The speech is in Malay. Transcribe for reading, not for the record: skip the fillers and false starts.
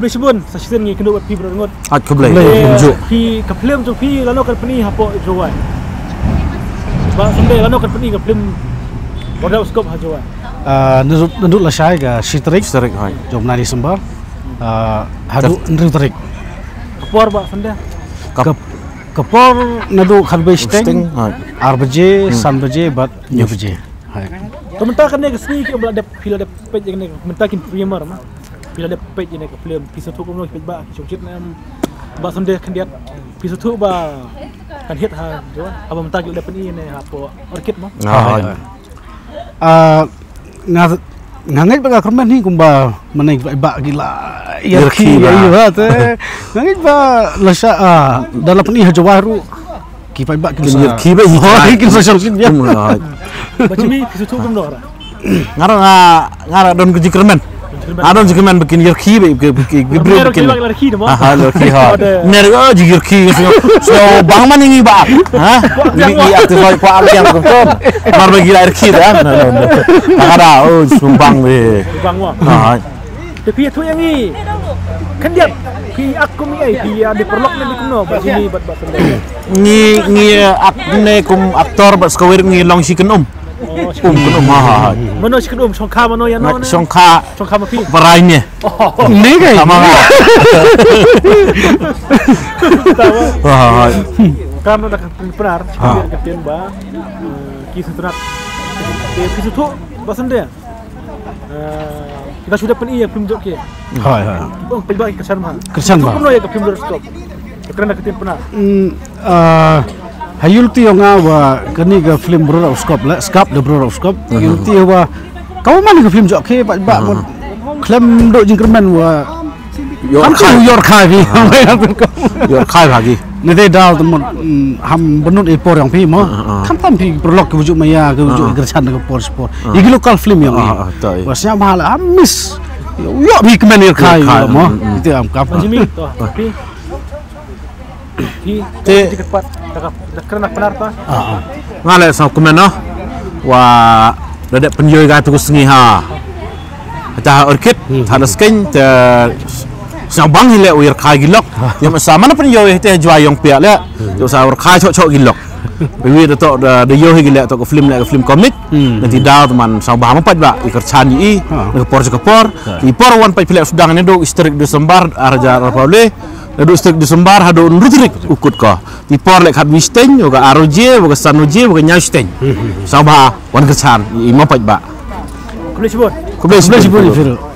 boleh sebut season ni kena buat pi berengot. Boleh tunjuk. Pi ke film tu pi lalu kan peni hapo jowan. Ba sendai lalu kan peni ke film Border Scope ha jowan. Nanduk la syai ga Shitrik hai. Jom na Disember. Hadu Nrutrik. Kapor ba sendai. Kapor nadu khalbe sting. Hai. RBJ, Sanbj, bat Nyubj. Hai. Komentar kan ke sini ke ada film ada page ni komentar kin premier mah. Bila ada page ni ke film episode tu ko page ba chokit nam ba sendai kan dia episode tu ba kan hit ha jowan. Aba mentar ada peni ni hapo orchid mah. Ngangai ba kerman ni kumba menai ba gila yarki ya te ngangai ba lasa dalam ni hajawaru ki ba kin Yarki ba kin social media Macam ni episode tu kumno ra. Ngara don kuji kermen. Adon jikeman bikin yarki bikin Yarki dah mah. Yarki ha. Nerga yarki so bang man ini ba. Ha? Ni aktif ko am yang ko. Mar bagi yarki dah. Ada sumbang we. Bang wah. Ha. Tapi tu yang ni. Kan dia pi aku ni pi ada perlok ni kumno ba sini bat sendai. Ni akne kum aktor bat skawir ni long si kenom. Kenom ha. Mano si kenom songkha mano yang no. Songkha ma pi. Perai ni. ni kai Sama. Ha. Kamu dah benar. Kapten ba kisah sunat. Kisah tu ba sendai. Kita sudah peni ya film jok ke. hai hai Oh, pelbagai kesan mah. Kesan mah. Kumno ya ke film Stop. Kerana ketin pernah. Hayulti nga wa kani ga film Brother of Scope la Scope the Brother of Scope yulti wa kau mana ga film jok ke ba klem do jingkerman wa York Kai York Kai lagi. Nanti dah teman ham benut epor yang pi mo kan tam pi prolog ke bujuk maya ke bujuk gersan ke por sport iki lokal film yang ni wasnya mahal amis yo bi kemen York Kai mo itu am kap Jimmy tu. Pi cepat dak kerana benar pa. Ngale sa kumeno wa dadak penjoy ga tu sengi ha. Ta orchid ada skin te Sabang hile uir kai gilok, yang sama na penjoy te jual yang pihak le, tu sa ur kai cok gilok. Bewi tu de yo gilek tu ke film komik, nanti dah teman sabah empat ba ikut cani ke por, ipor wan pai pilek sedang ni do istrik Desember arja rapole, do istrik Desember hado nrutrik ukut ko. Ipor lek hat misteng, juga aroje, juga sanoje, juga nyasteng. Sabah wan kecan, imam empat ba. Boleh sebut. Boleh sebut.